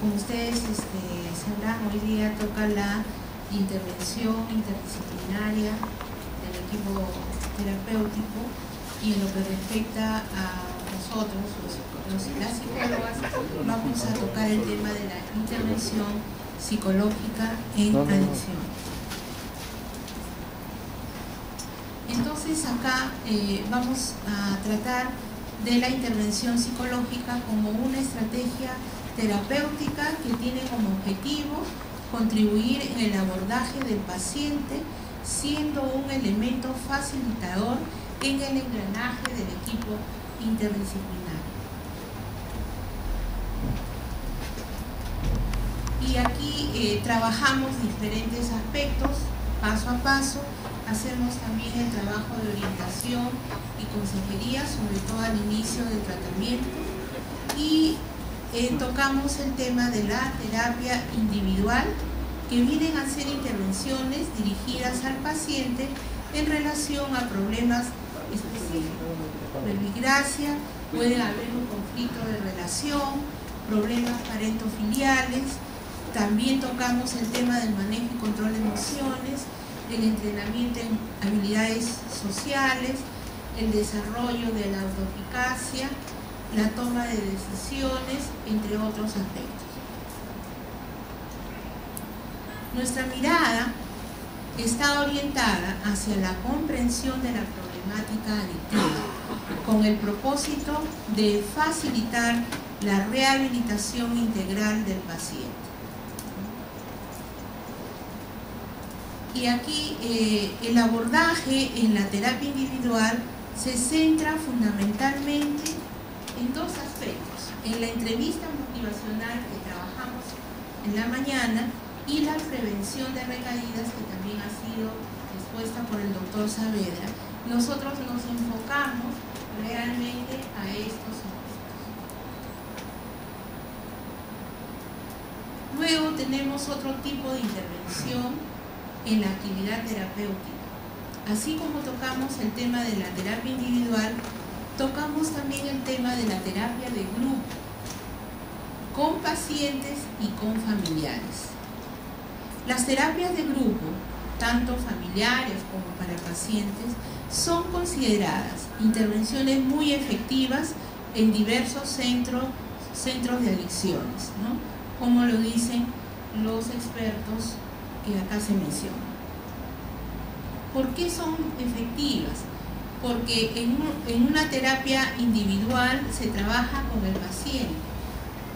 como ustedes sabrán, hoy día toca la intervención interdisciplinaria del equipo terapéutico, y en lo que respecta a nosotros, las psicólogas, vamos a tocar el tema de la intervención psicológica en adicción. Entonces acá vamos a tratar de la intervención psicológica como una estrategia terapéutica que tiene como objetivo contribuir en el abordaje del paciente, siendo un elemento facilitador en el engranaje del equipo interdisciplinario. Y aquí trabajamos diferentes aspectos, paso a paso. Hacemos también el trabajo de orientación y consejería, sobre todo al inicio del tratamiento, y tocamos el tema de la terapia individual, que vienen a ser intervenciones dirigidas al paciente en relación a problemas específicos. Por desgracia, puede haber un conflicto de relación, problemas parentofiliales. También tocamos el tema del manejo y control de emociones, el entrenamiento en habilidades sociales, el desarrollo de la autoeficacia, la toma de decisiones, entre otros aspectos. Nuestra mirada está orientada hacia la comprensión de la problemática adictiva, con el propósito de facilitar la rehabilitación integral del paciente. Y aquí el abordaje en la terapia individual se centra fundamentalmente en dos aspectos: en la entrevista motivacional que trabajamos en la mañana y la prevención de recaídas, que también ha sido expuesta por el doctor Saavedra. Nosotros nos enfocamos realmente a estos aspectos. Luego tenemos otro tipo de intervención en la actividad terapéutica. Así como tocamos el tema de la terapia individual, tocamos también el tema de la terapia de grupo, con pacientes y con familiares. Las terapias de grupo, tanto familiares como para pacientes, son consideradas intervenciones muy efectivas en diversos centros de adicciones, ¿no? Como lo dicen los expertos que acá se mencionan. ¿Por qué son efectivas? Porque en una terapia individual se trabaja con el paciente,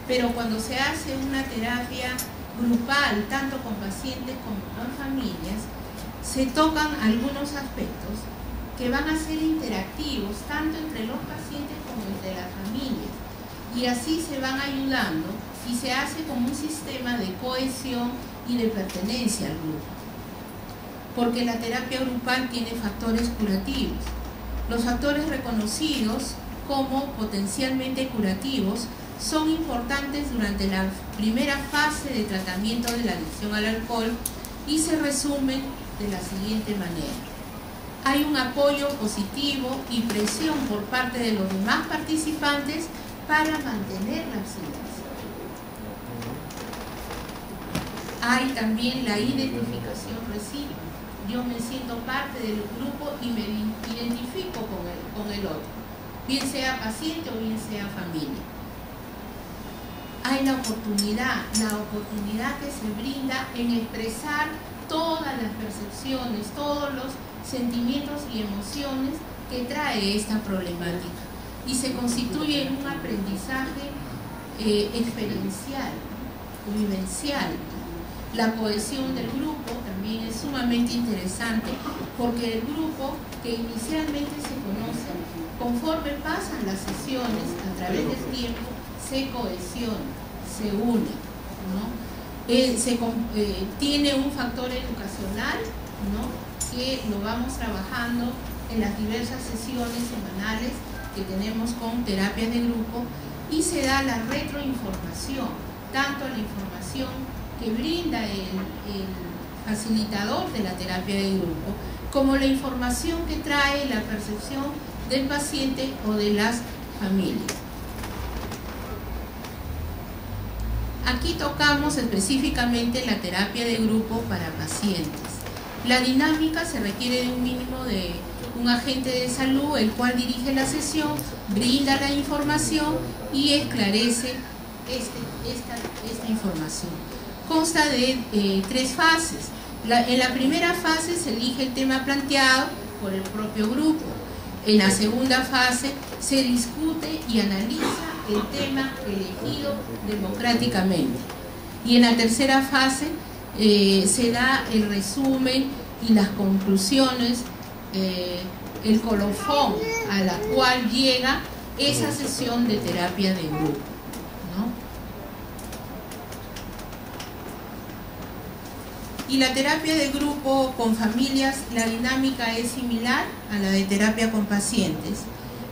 pero cuando se hace una terapia grupal, tanto con pacientes como con familias, se tocan algunos aspectos que van a ser interactivos tanto entre los pacientes como entre las familias, y así se van ayudando y se hace como un sistema de cohesión y de pertenencia al grupo, porque la terapia grupal tiene factores curativos. Los factores reconocidos como potencialmente curativos son importantes durante la primera fase de tratamiento de la adicción al alcohol y se resumen de la siguiente manera: hay un apoyo positivo y presión por parte de los demás participantes para mantener la abstinencia. Hay también la identificación recíproca. Yo me siento parte del grupo y me identifico con el otro, bien sea paciente o bien sea familia. Hay la oportunidad que se brinda en expresar todas las percepciones, todos los sentimientos y emociones que trae esta problemática, y se constituye en un aprendizaje experiencial, vivencial. La cohesión del grupo también es sumamente interesante, porque el grupo, que inicialmente se conoce, conforme pasan las sesiones a través del tiempo, se cohesiona, se une, ¿no? Tiene un factor educacional, ¿no?, que lo vamos trabajando en las diversas sesiones semanales que tenemos con terapias de grupo, y se da la retroinformación, tanto la información que brinda el facilitador de la terapia de grupo, como la información que trae la percepción del paciente o de las familias. Aquí tocamos específicamente la terapia de grupo para pacientes. La dinámica se requiere de un mínimo de un agente de salud, el cual dirige la sesión, brinda la información y esclarece esta información. Consta de 3 fases. En la primera fase se elige el tema planteado por el propio grupo. En la segunda fase se discute y analiza el tema elegido democráticamente. Y en la tercera fase se da el resumen y las conclusiones, el colofón a la cual llega esa sesión de terapia de grupo, ¿no? Y la terapia de grupo con familias, la dinámica es similar a la de terapia con pacientes.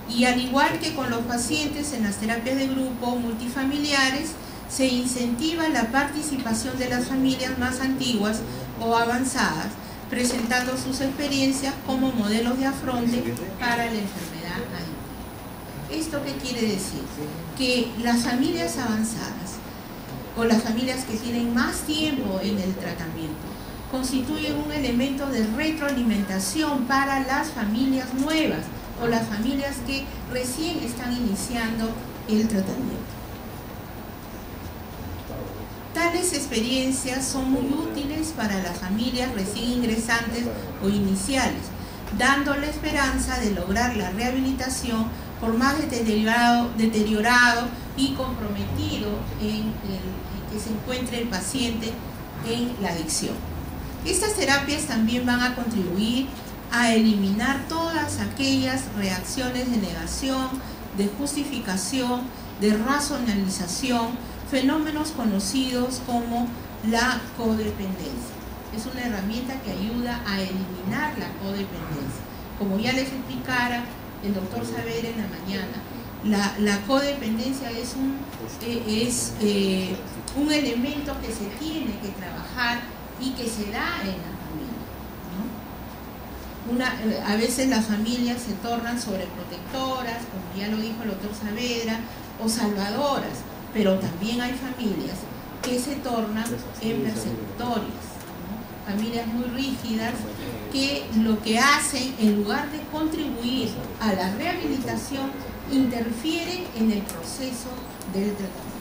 Y al igual que con los pacientes en las terapias de grupo multifamiliares, se incentiva la participación de las familias más antiguas o avanzadas, presentando sus experiencias como modelos de afronte para la enfermedad adictiva. ¿Esto qué quiere decir? Que las familias avanzadas o las familias que tienen más tiempo en el tratamiento constituyen un elemento de retroalimentación para las familias nuevas o las familias que recién están iniciando el tratamiento. Tales experiencias son muy útiles para las familias recién ingresantes o iniciales, dando la esperanza de lograr la rehabilitación por más deteriorado y comprometido en que se encuentre el paciente en la adicción. Estas terapias también van a contribuir a eliminar todas aquellas reacciones de negación, de justificación, de racionalización, fenómenos conocidos como la codependencia. Es una herramienta que ayuda a eliminar la codependencia. Como ya les explicara el doctor Saavedra en la mañana, la codependencia es un elemento que se tiene que trabajar y que se da en la familia, ¿no? A veces las familias se tornan sobreprotectoras, como ya lo dijo el doctor Saavedra, o salvadoras, pero también hay familias que se tornan en persecutorias, ¿no? Familias muy rígidas que lo que hacen, en lugar de contribuir a la rehabilitación, interfieren en el proceso del tratamiento.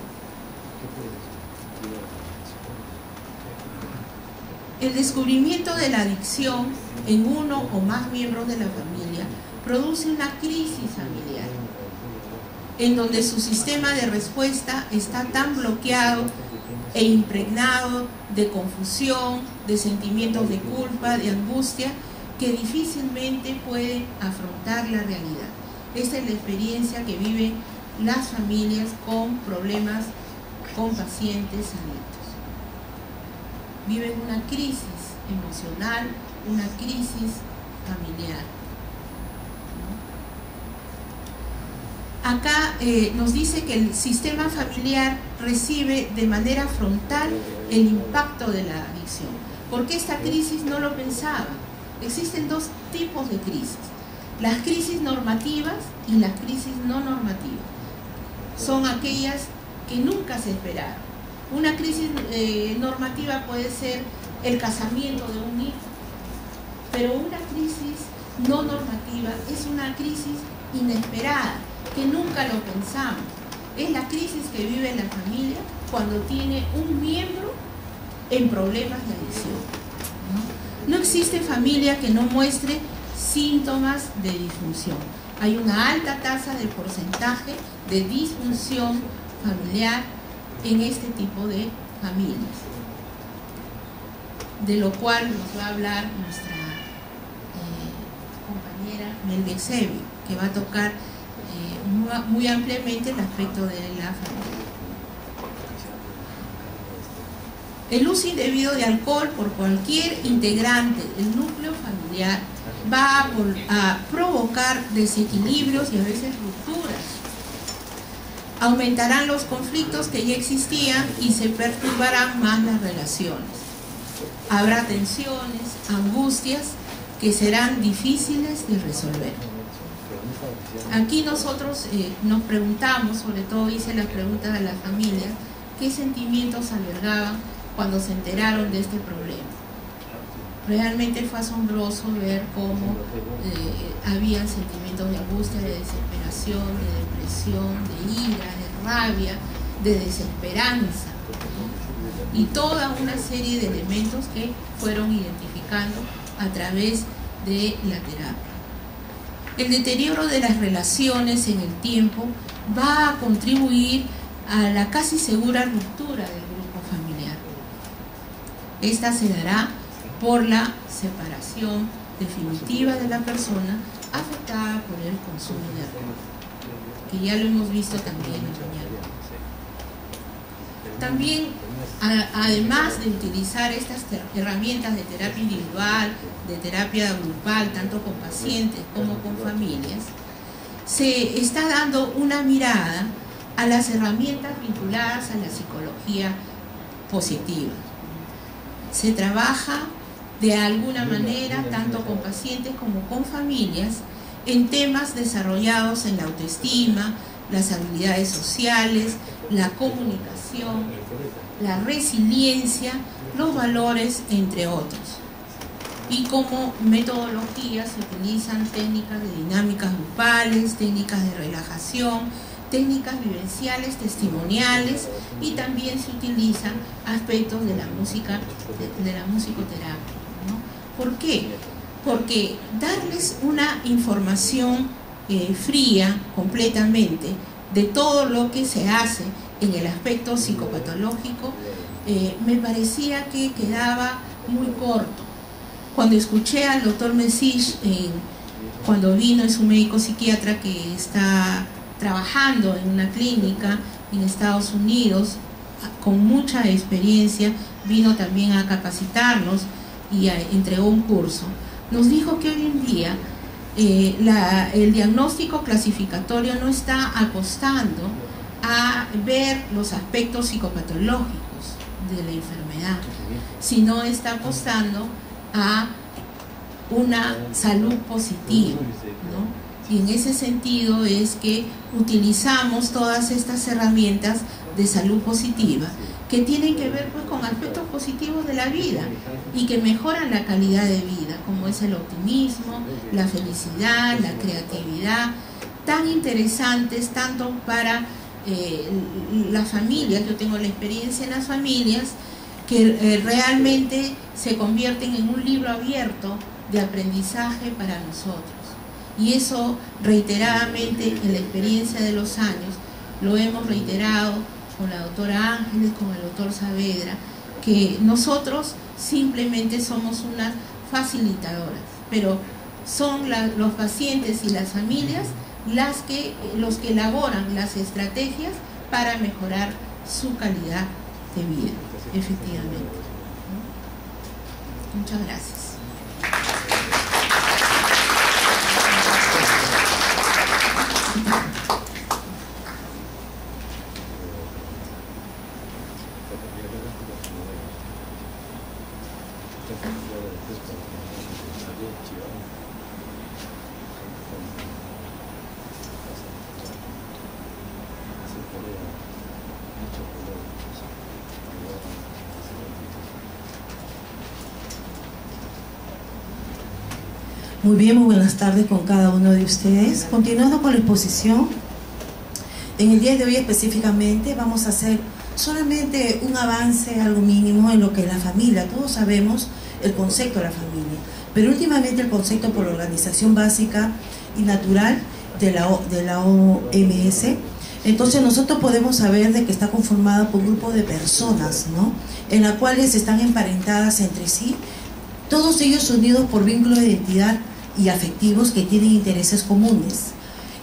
El descubrimiento de la adicción en uno o más miembros de la familia produce una crisis familiar, en donde su sistema de respuesta está tan bloqueado e impregnado de confusión, de sentimientos de culpa, de angustia, que difícilmente pueden afrontar la realidad. Esta es la experiencia que viven las familias con problemas con pacientes adictos. Viven una crisis emocional, una crisis familiar. Acá nos dice que el sistema familiar recibe de manera frontal el impacto de la adicción, porque esta crisis no lo pensaba. Existen 2 tipos de crisis: las crisis normativas y las crisis no normativas. Son aquellas que nunca se esperaron. Una crisis normativa puede ser el casamiento de un hijo, pero una crisis no normativa es una crisis inesperada, que nunca lo pensamos. Es la crisis que vive la familia cuando tiene un miembro en problemas de adicción, ¿no? No existe familia que no muestre síntomas de disfunción. Hay una alta tasa de porcentaje de disfunción familiar en este tipo de familias, de lo cual nos va a hablar nuestra compañera Melbe Exevi, que va a tocar muy ampliamente el aspecto de la familia. El uso indebido de alcohol por cualquier integrante del núcleo familiar va a provocar desequilibrios y a veces rupturas. Aumentarán los conflictos que ya existían y se perturbarán más las relaciones. Habrá tensiones, angustias que serán difíciles de resolver. Aquí nosotros nos preguntamos, sobre todo hice la pregunta de la familia, qué sentimientos albergaban cuando se enteraron de este problema. Realmente fue asombroso ver cómo habían sentimientos de angustia, de desesperación, de depresión, de ira, de rabia, de desesperanza, ¿no? Y toda una serie de elementos que fueron identificando a través de la terapia. El deterioro de las relaciones en el tiempo va a contribuir a la casi segura ruptura del grupo familiar. Esta se dará por la separación definitiva de la persona afectada por el consumo de alcohol, que ya lo hemos visto también en mañana. También, además de utilizar estas herramientas de terapia individual, de terapia grupal, tanto con pacientes como con familias, se está dando una mirada a las herramientas vinculadas a la psicología positiva. Se trabaja de alguna manera, tanto con pacientes como con familias, en temas desarrollados en la autoestima, las habilidades sociales, la comunicación, la resiliencia, los valores, entre otros. Y como metodología se utilizan técnicas de dinámicas grupales, técnicas de relajación, técnicas vivenciales, testimoniales, y también se utilizan aspectos de la música, de la musicoterapia, ¿no? ¿Por qué? Porque darles una información fría completamente de todo lo que se hace en el aspecto psicopatológico me parecía que quedaba muy corto. Cuando escuché al doctor Messich, cuando vino, es un médico psiquiatra que está trabajando en una clínica en Estados Unidos con mucha experiencia, vino también a capacitarnos y entregó un curso. Nos dijo que hoy en día el diagnóstico clasificatorio no está apostando a ver los aspectos psicopatológicos de la enfermedad, sino está apostando a una salud positiva, ¿no? Y en ese sentido es que utilizamos todas estas herramientas de salud positiva que tienen que ver pues con aspectos positivos de la vida y que mejoran la calidad de vida, como es el optimismo, la felicidad, la creatividad, tan interesantes tanto para las familias. Yo tengo la experiencia en las familias que realmente se convierten en un libro abierto de aprendizaje para nosotros. Y eso reiteradamente en la experiencia de los años lo hemos reiterado con la doctora Ángeles, con el doctor Saavedra, que nosotros simplemente somos unas facilitadoras, pero son los pacientes y las familias los que elaboran las estrategias para mejorar su calidad de vida, efectivamente. Muchas gracias. Muy bien, muy buenas tardes con cada uno de ustedes. Continuando con la exposición, en el día de hoy específicamente vamos a hacer solamente un avance, algo mínimo en lo que es la familia. Todos sabemos el concepto de la familia, pero últimamente el concepto por la Organización Básica y Natural de la OMS. Entonces nosotros podemos saber de que está conformada por un grupo de personas, ¿no?, en las cuales están emparentadas entre sí, todos ellos unidos por vínculos de identidad y afectivos que tienen intereses comunes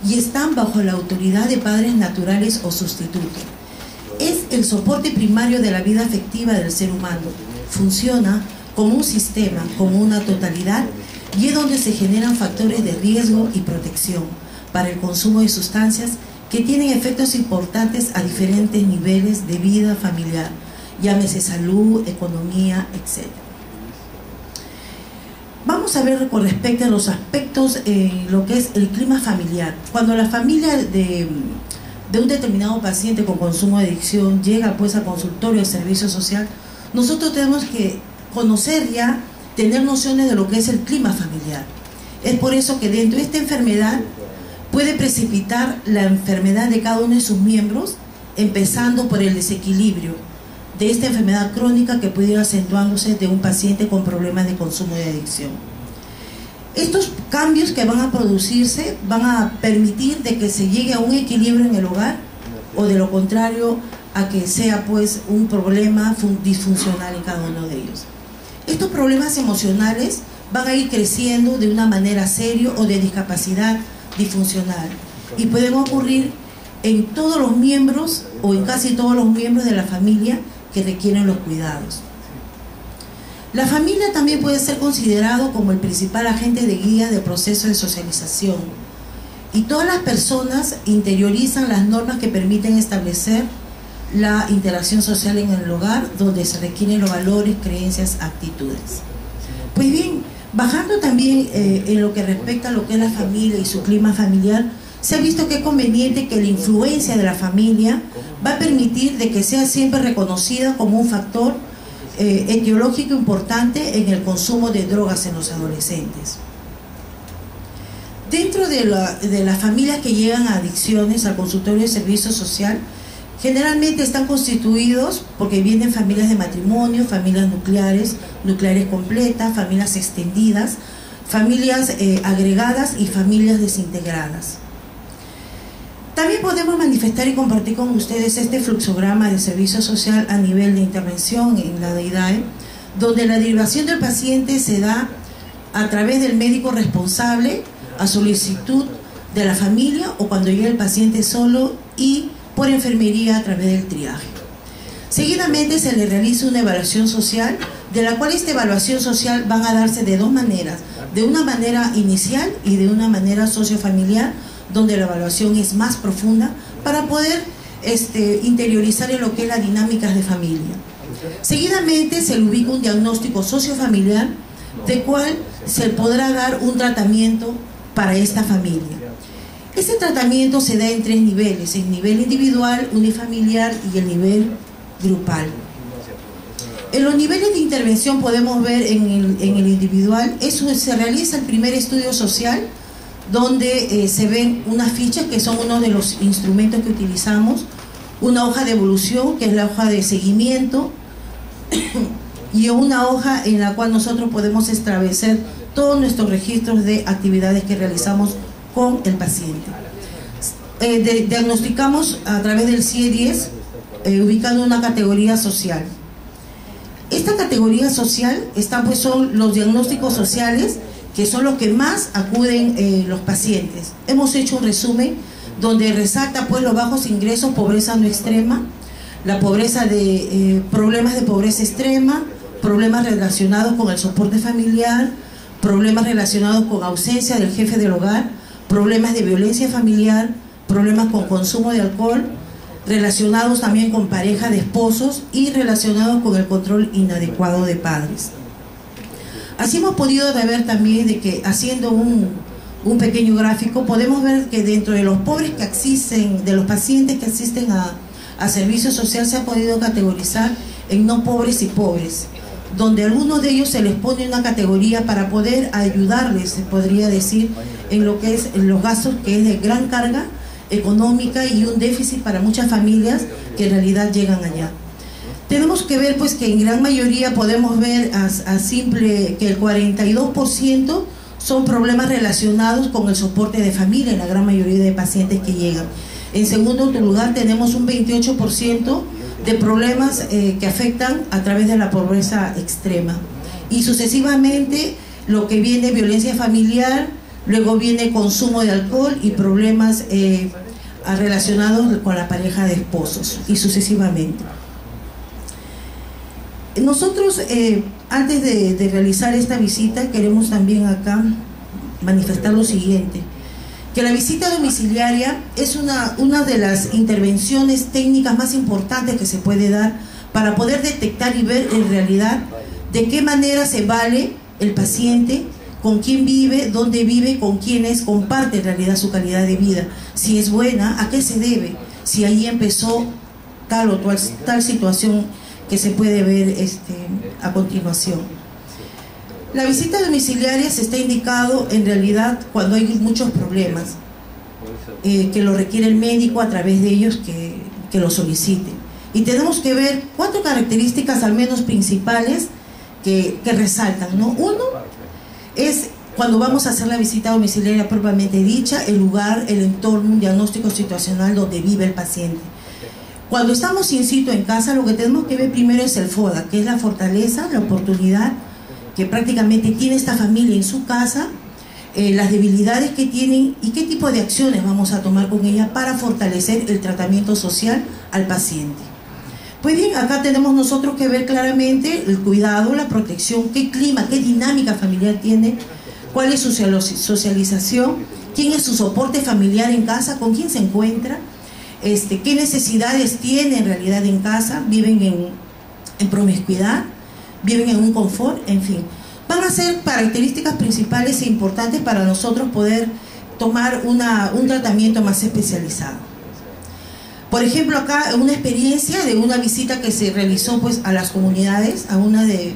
y están bajo la autoridad de padres naturales o sustitutos. Es el soporte primario de la vida afectiva del ser humano. Funciona como un sistema, como una totalidad, y es donde se generan factores de riesgo y protección para el consumo de sustancias que tienen efectos importantes a diferentes niveles de vida familiar, llámese salud, economía, etc. Vamos a ver con respecto a los aspectos en lo que es el clima familiar. Cuando la familia de un determinado paciente con consumo de adicción llega pues al consultorio de servicio social, nosotros tenemos que conocer ya, tener nociones de lo que es el clima familiar. Es por eso que dentro de esta enfermedad puede precipitar la enfermedad de cada uno de sus miembros, empezando por el desequilibrio de esta enfermedad crónica que puede ir acentuándose de un paciente con problemas de consumo de adicción. Estos cambios que van a producirse van a permitir de que se llegue a un equilibrio en el hogar, o de lo contrario a que sea pues un problema disfuncional en cada uno de ellos. Estos problemas emocionales van a ir creciendo de una manera seria o de discapacidad disfuncional y pueden ocurrir en todos los miembros o en casi todos los miembros de la familia que requieren los cuidados. La familia también puede ser considerado como el principal agente de guía del proceso de socialización, y todas las personas interiorizan las normas que permiten establecer la interacción social en el hogar, donde se requieren los valores, creencias, actitudes. Pues bien, bajando también en lo que respecta a lo que es la familia y su clima familiar, se ha visto que es conveniente que la influencia de la familia va a permitir de que sea siempre reconocida como un factor etiológico importante en el consumo de drogas en los adolescentes. Dentro de las familias que llegan a adicciones al consultorio de servicio social, generalmente están constituidos porque vienen familias de matrimonio, familias nucleares completas, familias extendidas, familias agregadas y familias desintegradas. También podemos manifestar y compartir con ustedes este fluxograma de servicio social a nivel de intervención en la DIDAE, donde la derivación del paciente se da a través del médico responsable a solicitud de la familia, o cuando llega el paciente solo, y por enfermería a través del triaje. Seguidamente se le realiza una evaluación social, de la cual esta evaluación social van a darse de dos maneras: de una manera inicial y de una manera sociofamiliar, donde la evaluación es más profunda para poder interiorizar en lo que es las dinámicas de familia. Seguidamente se le ubica un diagnóstico sociofamiliar, de cual se podrá dar un tratamiento para esta familia. Este tratamiento se da en tres niveles: el nivel individual, unifamiliar y el nivel grupal. En los niveles de intervención podemos ver en el individual, se realiza el primer estudio social, donde se ven unas fichas que son uno de los instrumentos que utilizamos, una hoja de evolución que es la hoja de seguimiento y una hoja en la cual nosotros podemos establecer todos nuestros registros de actividades que realizamos con el paciente. Diagnosticamos a través del CIE-10, ubicando una categoría social. Esta categoría social son los diagnósticos sociales, que son los que más acuden los pacientes. Hemos hecho un resumen donde resalta pues los bajos ingresos, pobreza no extrema, la pobreza problemas de pobreza extrema, problemas relacionados con el soporte familiar, problemas relacionados con ausencia del jefe del hogar, problemas de violencia familiar, problemas con consumo de alcohol, relacionados también con pareja de esposos y relacionados con el control inadecuado de padres. Así hemos podido ver también de que, haciendo un pequeño gráfico, podemos ver que dentro de los pobres que existen, de los pacientes que asisten a servicio social, se ha podido categorizar en no pobres y pobres, donde a algunos de ellos se les pone una categoría para poder ayudarles, se podría decir, en lo que es los gastos, que es de gran carga económica y un déficit para muchas familias que en realidad llegan allá. Tenemos que ver pues que en gran mayoría podemos ver que el 42% son problemas relacionados con el soporte de familia en la gran mayoría de pacientes que llegan. En segundo lugar tenemos un 28% de problemas que afectan a través de la pobreza extrema, y sucesivamente lo que viene violencia familiar, luego viene consumo de alcohol y problemas relacionados con la pareja de esposos, y sucesivamente. Nosotros, antes de realizar esta visita, queremos también acá manifestar lo siguiente: que la visita domiciliaria es una de las intervenciones técnicas más importantes que se puede dar para poder detectar y ver en realidad de qué manera se vale el paciente, con quién vive, dónde vive, con quiénes comparte en realidad su calidad de vida, si es buena, a qué se debe. si ahí empezó tal o tal situación que se puede ver a continuación. La visita domiciliaria se está indicado en realidad cuando hay muchos problemas, que lo requiere el médico a través de ellos que lo solicite. Y tenemos que ver 4 características al menos principales que resaltan, ¿no? Uno es cuando vamos a hacer la visita domiciliaria propiamente dicha, el lugar, el entorno, un diagnóstico situacional donde vive el paciente. Cuando estamos in situ en casa, lo que tenemos que ver primero es el FODA, que es la fortaleza, la oportunidad que prácticamente tiene esta familia en su casa, las debilidades que tienen y qué tipo de acciones vamos a tomar con ella para fortalecer el tratamiento social al paciente. Pues bien, acá tenemos nosotros que ver claramente el cuidado, la protección, qué clima, qué dinámica familiar tiene, cuál es su socialización, quién es su soporte familiar en casa, con quién se encuentra, qué necesidades tiene en realidad en casa, viven en promiscuidad, viven en un confort, en fin. Van a ser características principales e importantes para nosotros poder tomar un tratamiento más especializado. Por ejemplo, acá una experiencia de una visita que se realizó pues a las comunidades, a una de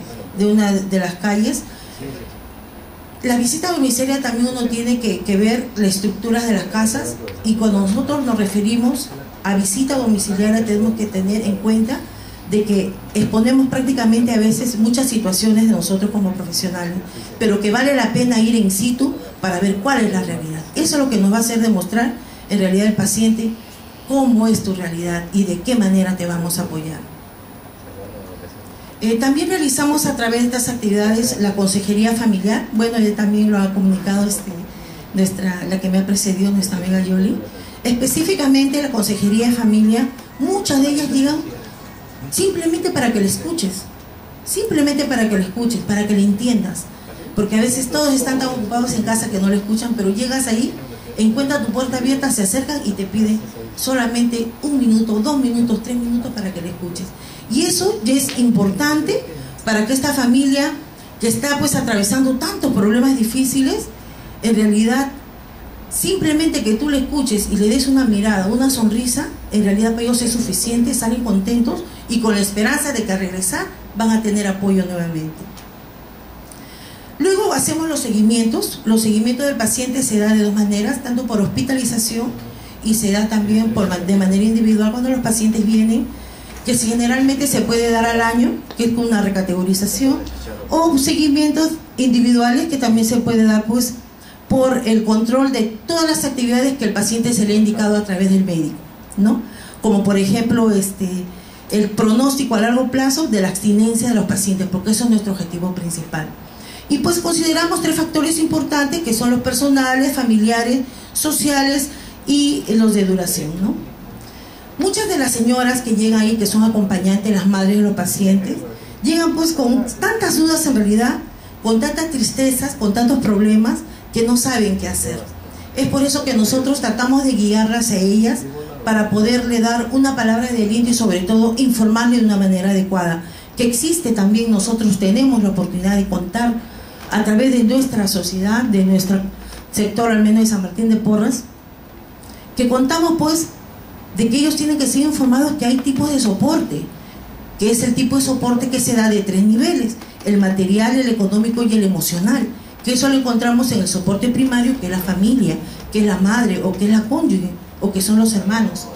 las calles. La visita domiciliaria también uno tiene que ver las estructuras de las casas, y cuando nosotros nos referimos a visita domiciliaria tenemos que tener en cuenta de que exponemos prácticamente a veces muchas situaciones de nosotros como profesionales, pero que vale la pena ir in situ para ver cuál es la realidad. Eso es lo que nos va a hacer demostrar en realidad el paciente cómo es tu realidad y de qué manera te vamos a apoyar. También realizamos a través de estas actividades la consejería familiar. Bueno, ella también lo ha comunicado la que me ha precedido, nuestra amiga Yoli. Específicamente la consejería de familia, muchas de ellas llegan simplemente para que le escuches, para que le entiendas, porque a veces todos están tan ocupados en casa que no le escuchan, pero llegas ahí, encuentras tu puerta abierta, se acercan y te piden solamente 1 minuto, 2 minutos, 3 minutos para que le escuches. Y eso ya es importante para que esta familia que está pues atravesando tantos problemas difíciles, en realidad simplemente que tú le escuches y le des una mirada, una sonrisa, en realidad para ellos es suficiente, salen contentos y con la esperanza de que al regresar van a tener apoyo nuevamente. Luego hacemos los seguimientos. Los seguimientos del paciente se dan de 2 maneras, tanto por hospitalización y se da también de manera individual cuando los pacientes vienen, que generalmente se puede dar al año, que es con una recategorización, o seguimientos individuales que también se puede dar pues por el control de todas las actividades que el paciente se le ha indicado a través del médico, ¿no? Como por ejemplo el pronóstico a largo plazo de la abstinencia de los pacientes, porque eso es nuestro objetivo principal. Y pues consideramos 3 factores importantes, que son los personales, familiares, sociales y los de duración, ¿no? Muchas de las señoras que llegan ahí, que son acompañantes, las madres de los pacientes, llegan pues con tantas dudas en realidad, con tantas tristezas, con tantos problemas, que no saben qué hacer. Es por eso que nosotros tratamos de guiarlas a ellas para poderle dar una palabra de aliento y sobre todo informarle de una manera adecuada. Que existe también, nosotros tenemos la oportunidad de contar a través de nuestra sociedad, de nuestro sector, al menos de San Martín de Porres, que contamos pues de que ellos tienen que ser informados que hay tipos de soporte, que es el tipo de soporte que se da de 3 niveles, el material, el económico y el emocional, que eso lo encontramos en el soporte primario, que es la familia, que es la madre o que es la cónyuge o que son los hermanos.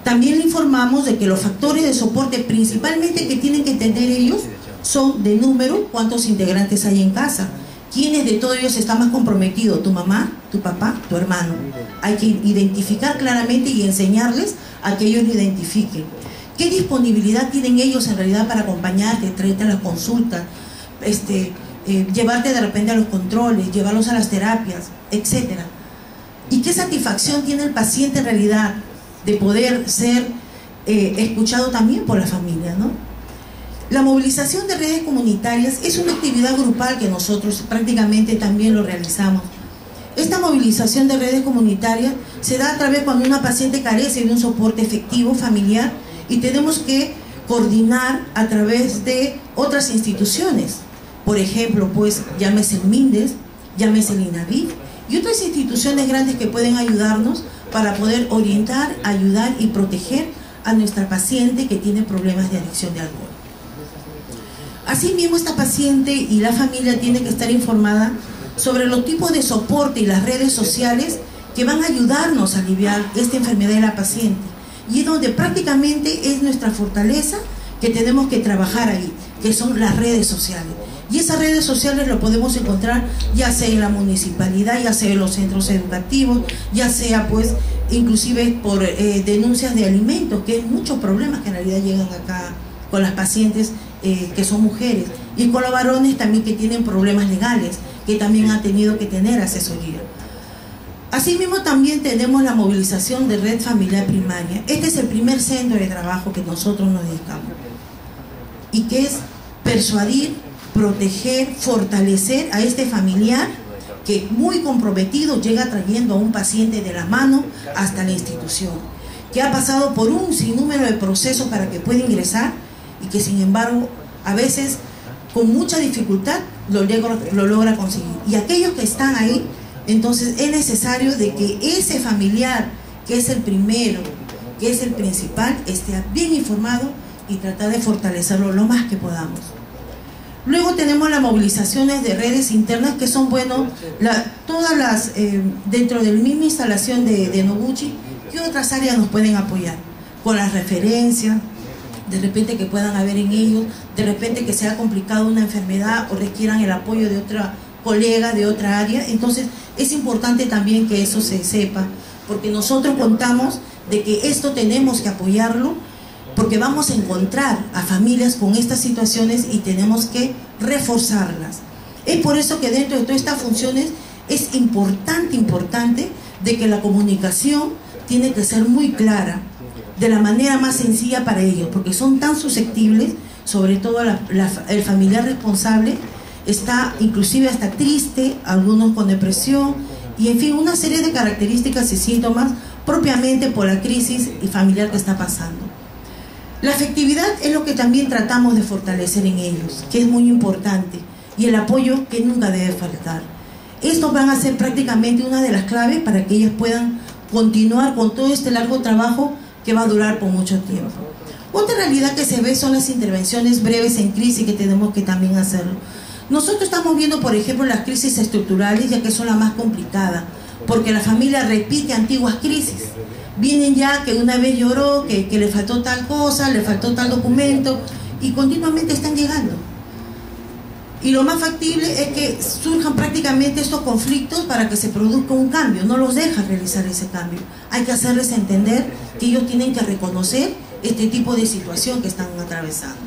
También le informamos de que los factores de soporte principalmente que tienen que entender ellos son de número, cuántos integrantes hay en casa, quiénes de todos ellos está más comprometido, tu mamá, tu papá, tu hermano. Hay que identificar claramente y enseñarles a que ellos lo identifiquen. ¿Qué disponibilidad tienen ellos en realidad para acompañarte, traerte a las consultas, llevarte de repente a los controles, llevarlos a las terapias, etcétera? ¿Y qué satisfacción tiene el paciente en realidad de poder ser escuchado también por la familia, ¿no? La movilización de redes comunitarias es una actividad grupal que nosotros prácticamente también lo realizamos. Esta movilización de redes comunitarias se da a través cuando una paciente carece de un soporte efectivo familiar y tenemos que coordinar a través de otras instituciones. Por ejemplo, pues llámese el MINDES, llámese el INAVIF y otras instituciones grandes que pueden ayudarnos para poder orientar, ayudar y proteger a nuestra paciente que tiene problemas de adicción de alcohol. Asimismo, esta paciente y la familia tiene que estar informada sobre los tipos de soporte y las redes sociales que van a ayudarnos a aliviar esta enfermedad de la paciente. Y es donde prácticamente es nuestra fortaleza que tenemos que trabajar ahí, que son las redes sociales. Y esas redes sociales lo podemos encontrar ya sea en la municipalidad, ya sea en los centros educativos, ya sea pues inclusive por denuncias de alimentos, que hay muchos problemas que en realidad llegan acá con las pacientes que son mujeres, y con los varones también que tienen problemas legales, que también han tenido que tener asesoría. Asimismo también tenemos la movilización de Red Familiar Primaria. Este es el primer centro de trabajo que nosotros nos dedicamos, y que es persuadir, proteger, fortalecer a este familiar que muy comprometido llega trayendo a un paciente de la mano hasta la institución, que ha pasado por un sinnúmero de procesos para que pueda ingresar y que sin embargo a veces con mucha dificultad lo logra conseguir. Y aquellos que están ahí, entonces es necesario de que ese familiar, que es el primero, que es el principal, esté bien informado y tratar de fortalecerlo lo más que podamos. Luego tenemos las movilizaciones de redes internas, que son, bueno, todas las, dentro de la misma instalación de Noguchi, ¿qué otras áreas nos pueden apoyar? Con las referencias, de repente que puedan haber en ellos, de repente que sea complicado una enfermedad o requieran el apoyo de otra colega de otra área. Entonces es importante también que eso se sepa, porque nosotros contamos de que esto tenemos que apoyarlo, porque vamos a encontrar a familias con estas situaciones y tenemos que reforzarlas. Es por eso que dentro de todas estas funciones es importante de que la comunicación tiene que ser muy clara, de la manera más sencilla para ellos, porque son tan susceptibles, sobre todo el familiar responsable está inclusive hasta triste, algunos con depresión, y en fin, una serie de características y síntomas propiamente por la crisis familiar que está pasando. La afectividad es lo que también tratamos de fortalecer en ellos, que es muy importante, y el apoyo que nunca debe faltar. Estos van a ser prácticamente una de las claves para que ellos puedan continuar con todo este largo trabajo que va a durar por mucho tiempo. Otra realidad que se ve son las intervenciones breves en crisis, que tenemos que también hacerlo. Nosotros estamos viendo, por ejemplo, las crisis estructurales, ya que son las más complicadas, porque la familia repite antiguas crisis. Vienen ya que una vez lloró, que le faltó tal cosa, le faltó tal documento, y continuamente están llegando. Y lo más factible es que surjan prácticamente estos conflictos para que se produzca un cambio. No los deja realizar ese cambio. Hay que hacerles entender que ellos tienen que reconocer este tipo de situación que están atravesando.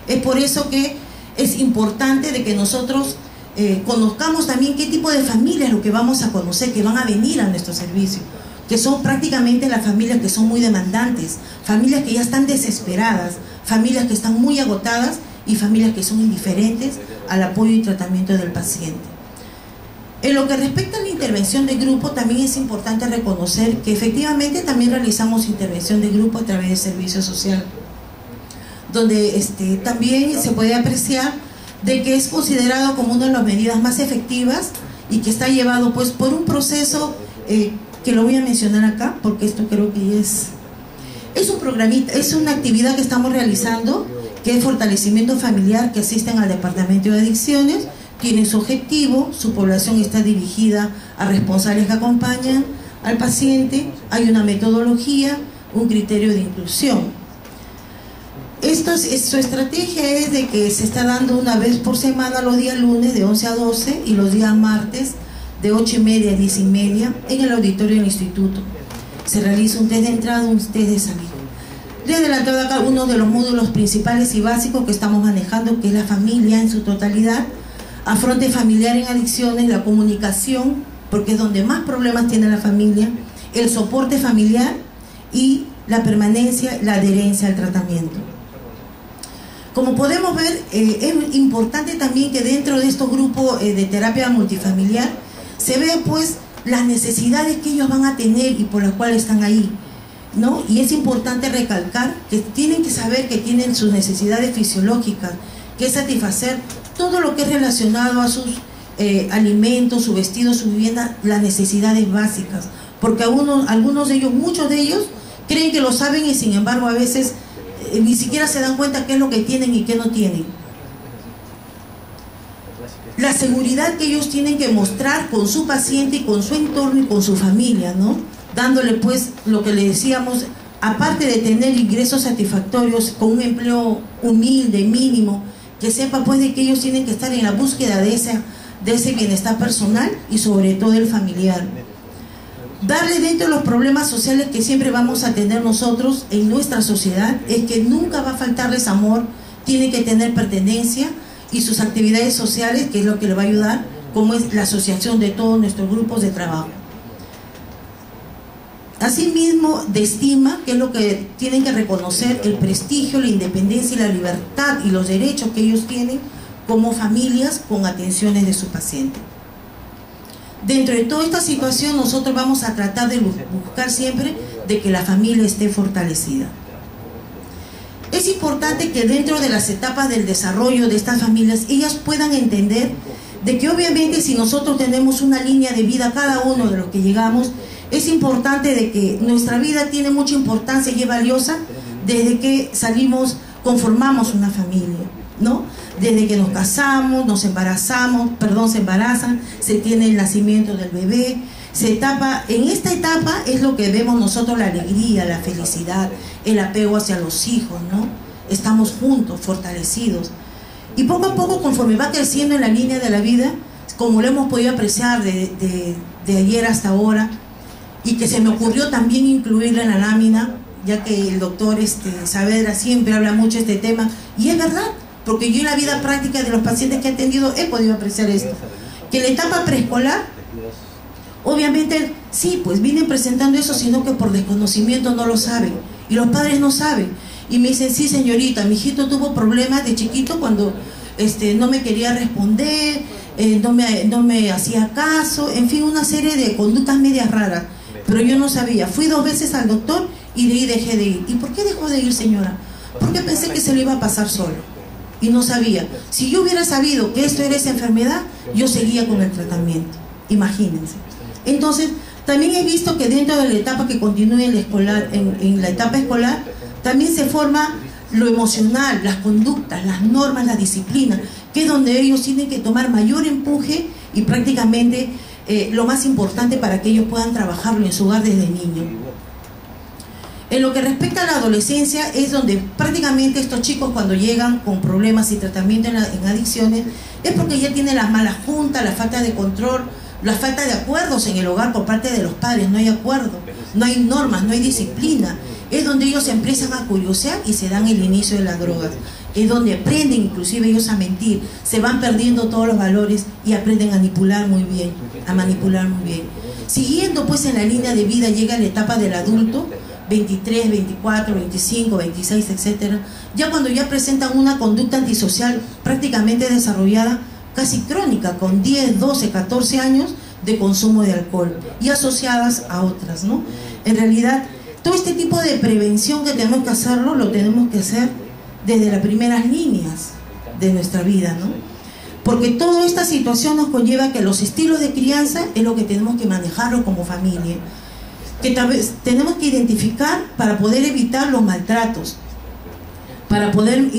Es por eso que es importante de que nosotros conozcamos también qué tipo de familias lo que vamos a conocer, que van a venir a nuestro servicio, que son prácticamente las familias que son muy demandantes, familias que ya están desesperadas, familias que están muy agotadas y familias que son indiferentes al apoyo y tratamiento del paciente. En lo que respecta a la intervención de grupo, también es importante reconocer que efectivamente también realizamos intervención de grupo a través del servicio social, donde también se puede apreciar de que es considerado como una de las medidas más efectivas y que está llevado pues por un proceso que lo voy a mencionar acá, porque esto creo que es un programita, es una actividad que estamos realizando, que es fortalecimiento familiar, que asisten al Departamento de Adicciones. Tiene su objetivo, su población está dirigida a responsables que acompañan al paciente, hay una metodología, un criterio de inclusión. Su estrategia es de que se está dando una vez por semana los días lunes de 11 a 12 y los días martes de 8:30 a 10:30 en el auditorio del instituto. Se realiza un test de entrada, un test de salida. Le he adelantado acá uno de los módulos principales y básicos que estamos manejando, que es la familia en su totalidad, afronte familiar en adicciones, la comunicación, porque es donde más problemas tiene la familia, el soporte familiar y la permanencia, la adherencia al tratamiento. Como podemos ver, es importante también que dentro de estos grupos de terapia multifamiliar se vean pues las necesidades que ellos van a tener y por las cuales están ahí, ¿no? Y es importante recalcar que tienen que saber que tienen sus necesidades fisiológicas, que es satisfacer todo lo que es relacionado a sus alimentos, su vestido, su vivienda, las necesidades básicas, porque algunos de ellos, muchos de ellos, creen que lo saben y sin embargo a veces ni siquiera se dan cuenta qué es lo que tienen y qué no tienen. La seguridad que ellos tienen que mostrar con su paciente y con su entorno y con su familia, ¿no? Dándole pues lo que le decíamos, aparte de tener ingresos satisfactorios con un empleo humilde, mínimo, que sepa pues de que ellos tienen que estar en la búsqueda de ese bienestar personal y sobre todo el familiar. Darle dentro de los problemas sociales que siempre vamos a tener nosotros en nuestra sociedad es que nunca va a faltarles amor, tienen que tener pertenencia y sus actividades sociales, que es lo que le va a ayudar, como es la asociación de todos nuestros grupos de trabajo. Asimismo, de estima, que es lo que tienen que reconocer, el prestigio, la independencia y la libertad y los derechos que ellos tienen como familias con atenciones de su paciente. Dentro de toda esta situación nosotros vamos a tratar de buscar siempre de que la familia esté fortalecida. Es importante que dentro de las etapas del desarrollo de estas familias ellas puedan entender de que obviamente si nosotros tenemos una línea de vida cada uno de los que llegamos, es importante de que nuestra vida tiene mucha importancia y es valiosa desde que salimos, conformamos una familia, ¿no? Desde que nos casamos, se embarazan, se tiene el nacimiento del bebé, en esta etapa es lo que vemos nosotros, la alegría, la felicidad, el apego hacia los hijos, ¿no? Estamos juntos, fortalecidos. Y poco a poco, conforme va creciendo en la línea de la vida, como lo hemos podido apreciar de ayer hasta ahora, y que se me ocurrió también incluirla en la lámina, ya que el doctor Saavedra siempre habla mucho de este tema, y es verdad, porque yo en la vida práctica de los pacientes que he atendido he podido apreciar esto, que en la etapa preescolar, obviamente, sí, pues vienen presentando eso, sino que por desconocimiento no lo saben, y los padres no saben, y me dicen, sí señorita, mi hijito tuvo problemas de chiquito cuando no me quería responder, no me hacía caso, en fin, una serie de conductas medias raras, pero yo no sabía. Fui 2 veces al doctor y de ahí dejé de ir. ¿Y por qué dejó de ir, señora? Porque pensé que se lo iba a pasar solo y no sabía. Si yo hubiera sabido que esto era esa enfermedad, yo seguía con el tratamiento, imagínense. Entonces, también he visto que dentro de la etapa que continúa en la etapa escolar, también se forma lo emocional, las conductas, las normas, la disciplina, que es donde ellos tienen que tomar mayor empuje y prácticamente lo más importante para que ellos puedan trabajarlo en su hogar desde niño. En lo que respecta a la adolescencia, es donde prácticamente estos chicos cuando llegan con problemas y tratamiento en adicciones, es porque ya tienen las malas juntas, la falta de control, la falta de acuerdos en el hogar por parte de los padres, no hay acuerdo, no hay normas, no hay disciplina. Es donde ellos empiezan a curiosear y se dan el inicio de las drogas. Es donde aprenden inclusive ellos a mentir, se van perdiendo todos los valores y aprenden a manipular muy bien, Siguiendo pues en la línea de vida llega la etapa del adulto, 23, 24, 25, 26, etcétera. Ya cuando ya presentan una conducta antisocial prácticamente desarrollada, casi crónica, con 10, 12, 14 años de consumo de alcohol y asociadas a otras, ¿no? En realidad, todo este tipo de prevención que tenemos que hacerlo, lo tenemos que hacer desde las primeras líneas de nuestra vida, ¿no? Porque toda esta situación nos conlleva que los estilos de crianza es lo que tenemos que manejarlo como familia, que tal vez tenemos que identificar para poder evitar los maltratos, para poder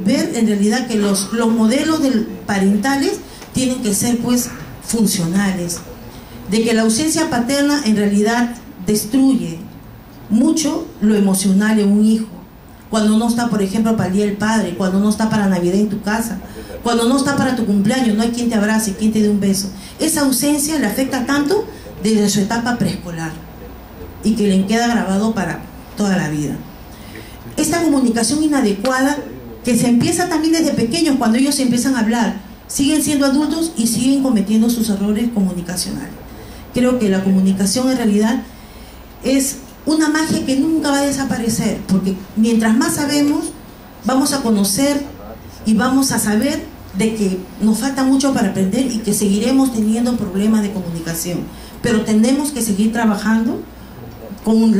ver en realidad que los modelos parentales tienen que ser pues funcionales, de que la ausencia paterna en realidad destruye mucho lo emocional en un hijo. Cuando no está, por ejemplo, para el Día del Padre, cuando no está para Navidad en tu casa, cuando no está para tu cumpleaños, no hay quien te abrace, quien te dé un beso. Esa ausencia le afecta tanto desde su etapa preescolar y que le queda grabado para toda la vida. Esta comunicación inadecuada que se empieza también desde pequeños, cuando ellos empiezan a hablar, siguen siendo adultos y siguen cometiendo sus errores comunicacionales. Creo que la comunicación en realidad es una magia que nunca va a desaparecer, porque mientras más sabemos, vamos a conocer y vamos a saber de que nos falta mucho para aprender y que seguiremos teniendo problemas de comunicación, pero tenemos que seguir trabajando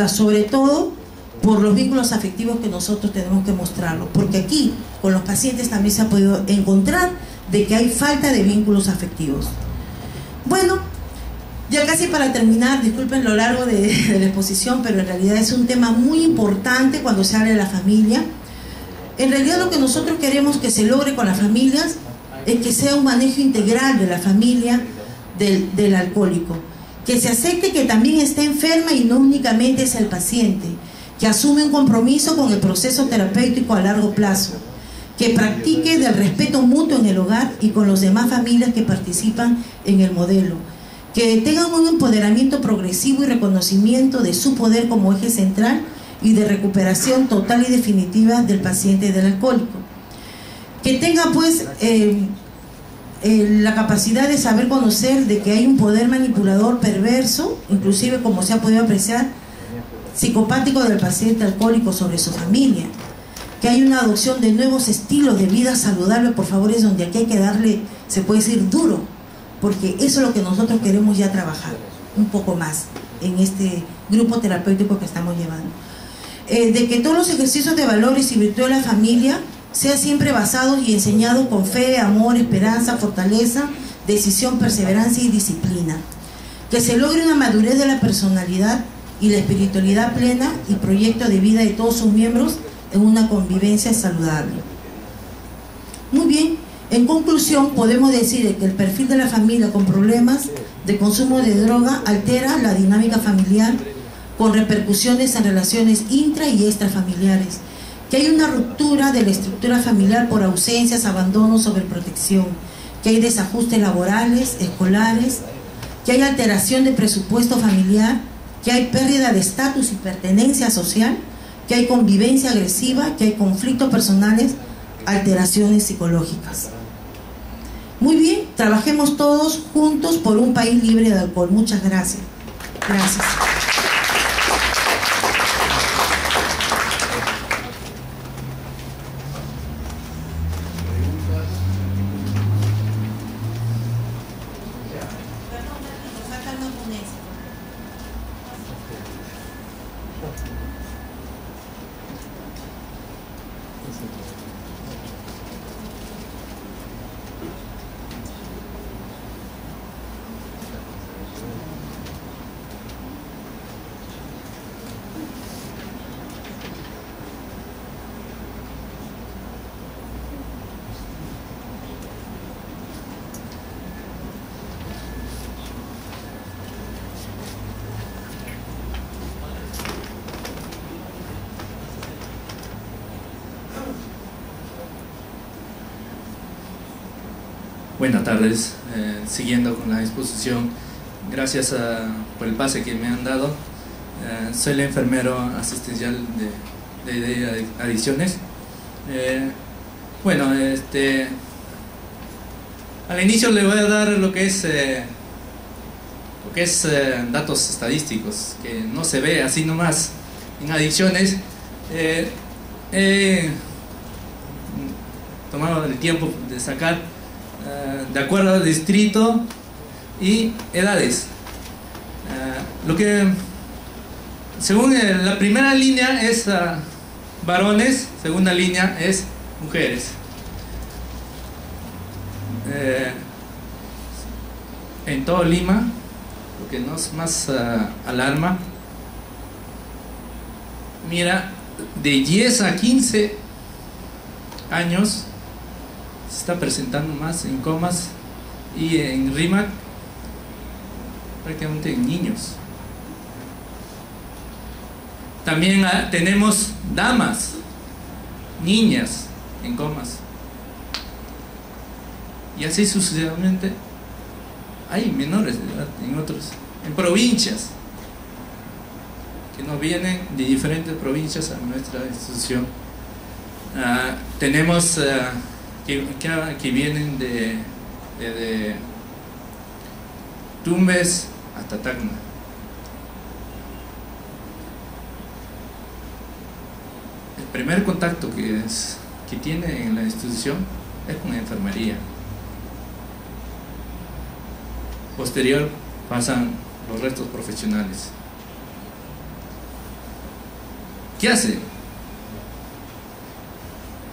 sobre todo por los vínculos afectivos que nosotros tenemos que mostrarlos, porque aquí con los pacientes también se ha podido encontrar de que hay falta de vínculos afectivos. Bueno, Ya casi para terminar, disculpen lo largo de la exposición, pero en realidad es un tema muy importante cuando se habla de la familia. En realidad lo que nosotros queremos que se logre con las familias es que sea un manejo integral de la familia del alcohólico, que se acepte que también está enferma y no únicamente es el paciente, que asume un compromiso con el proceso terapéutico a largo plazo, que practique del respeto mutuo en el hogar y con las demás familias que participan en el modelo, que tengan un empoderamiento progresivo y reconocimiento de su poder como eje central y de recuperación total y definitiva del paciente del alcohólico, que tenga pues la capacidad de saber conocer de que hay un poder manipulador perverso, inclusive como se ha podido apreciar, psicopático del paciente alcohólico sobre su familia, que hay una adopción de nuevos estilos de vida saludable, por favor, es donde aquí hay que darle, se puede decir, duro, porque eso es lo que nosotros queremos ya trabajar un poco más en este grupo terapéutico que estamos llevando. De que todos los ejercicios de valores y virtud de la familia sean siempre basados y enseñados con fe, amor, esperanza, fortaleza, decisión, perseverancia y disciplina. Que se logre una madurez de la personalidad y la espiritualidad plena y proyecto de vida de todos sus miembros en una convivencia saludable. Muy bien, en conclusión podemos decir que el perfil de la familia con problemas de consumo de droga altera la dinámica familiar con repercusiones en relaciones intra y extrafamiliares, que hay una ruptura de la estructura familiar por ausencias, abandono, sobreprotección, que hay desajustes laborales, escolares, que hay alteración de presupuesto familiar, que hay pérdida de estatus y pertenencia social, que hay convivencia agresiva, que hay conflictos personales, alteraciones psicológicas. Muy bien, trabajemos todos juntos por un país libre de alcohol. Muchas gracias. Gracias. Buenas tardes, siguiendo con la exposición, gracias por el pase que me han dado. Soy el enfermero asistencial de adicciones. Al inicio le voy a dar lo que es datos estadísticos, que no se ve así nomás en adicciones. He tomado el tiempo de sacar de acuerdo al distrito y edades. Lo que según la primera línea es varones, segunda línea es mujeres. En todo Lima, lo que nos más alarma, mira, de 10 a 15 años se está presentando más en comas y en RIMAC prácticamente en niños. También tenemos damas, niñas en comas, y así sucesivamente. Hay menores de edad en provincias que nos vienen de diferentes provincias a nuestra institución. Tenemos que vienen de Tumbes hasta Tacna. El primer contacto que tiene en la institución es con la enfermería. Posterior pasan los restos profesionales. ¿Qué hace?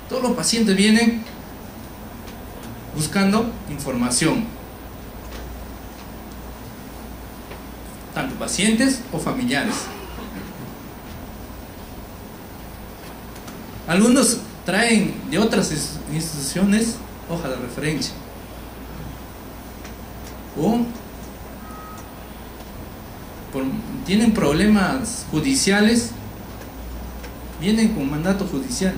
Todos los pacientes vienen buscando información. tanto pacientes o familiares. Algunos traen de otras instituciones hoja de referencia o tienen problemas judiciales, vienen con mandato judicial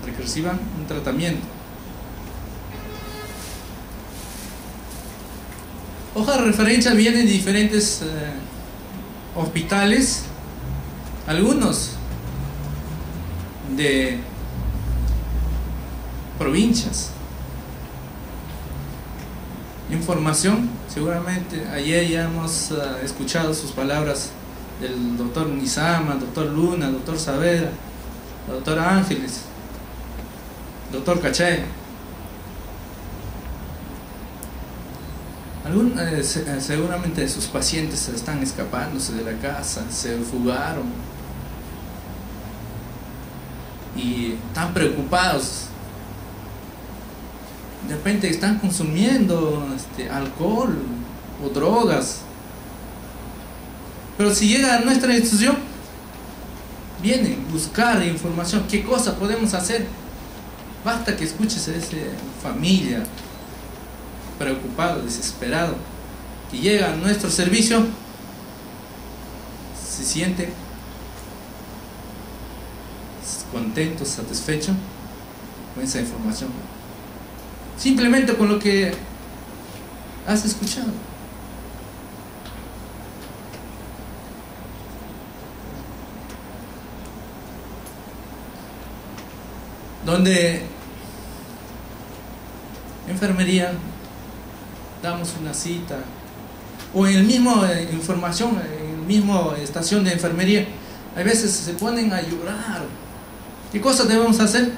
para que reciban un tratamiento. Hoja de referencia vienen de diferentes hospitales, algunos de provincias. Información, seguramente ayer ya hemos escuchado sus palabras del doctor Nizama, doctor Luna, doctor Saavedra, doctor Ángeles, doctor Cachay. Seguramente sus pacientes están escapándose de la casa, se fugaron y están preocupados. De repente están consumiendo alcohol o drogas, pero si llega a nuestra institución, vienen a buscar información. ¿Qué cosa podemos hacer? Basta que escuches a esa familia preocupado, desesperado, que llega a nuestro servicio, se siente contento, satisfecho con esa información, simplemente con lo que has escuchado. Donde enfermería damos una cita, o en el mismo información, en el mismo estación de enfermería, a veces se ponen a llorar. ¿Qué cosas debemos hacer?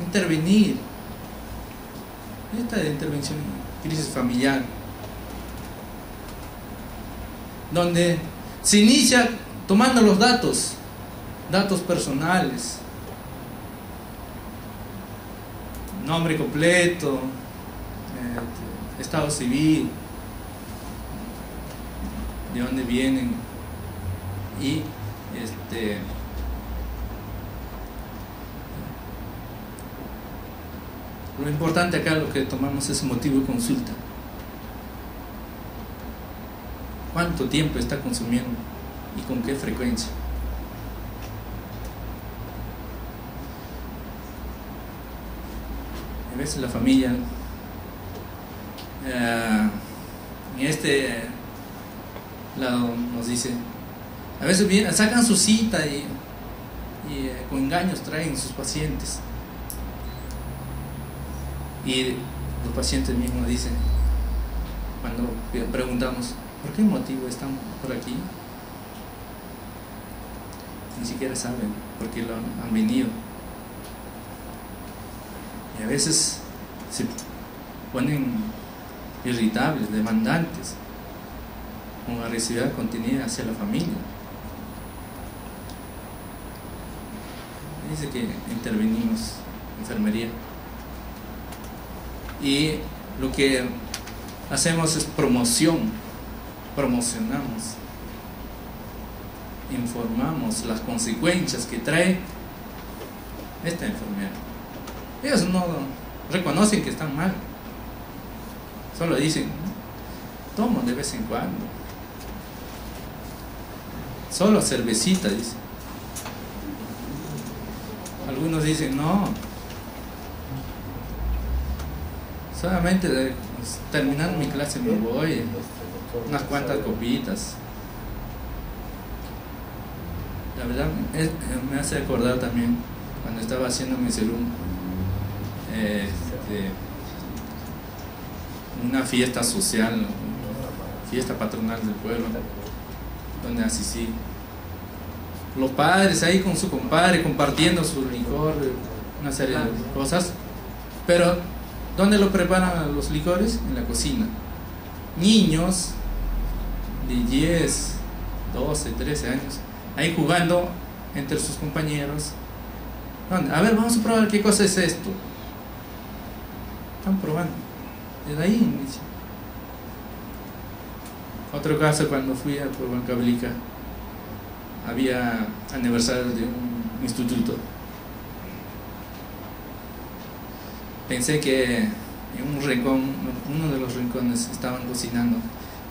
Intervenir. Esta intervención en crisis familiar, donde se inicia tomando los datos personales, nombre completo, estado civil, de dónde vienen, y lo importante acá, lo que tomamos es motivo de consulta. ¿Cuánto tiempo está consumiendo y con qué frecuencia? A veces la familia en este lado nos dice, a veces sacan su cita y con engaños traen sus pacientes, y los pacientes mismos dicen, cuando preguntamos ¿por qué motivo están por aquí?, ni siquiera saben por qué lo han venido, y a veces se ponen irritables, demandantes, con agresividad contenida hacia la familia. Dice que intervenimos enfermería, y lo que hacemos es promocionamos, informamos las consecuencias que trae esta enfermedad. Ellos no reconocen que están mal, solo dicen, tomo de vez en cuando, solo cervecita, dicen. Algunos dicen, no, solamente terminando mi clase me voy, unas cuantas copitas. La verdad me hace acordar también cuando estaba haciendo mi serum, una fiesta social, fiesta patronal del pueblo, donde asistí. Los padres ahí con su compadre compartiendo su licor, una serie de cosas, pero ¿dónde lo preparan los licores? En la cocina. Niños de 10, 12, 13 años ahí jugando entre sus compañeros. A ver, vamos a probar qué cosa es esto. Están probando. Desde ahí inicia. Otro caso, cuando fui a Huancavelica, había aniversario de un instituto. Pensé que en un rincón, uno de los rincones, estaban cocinando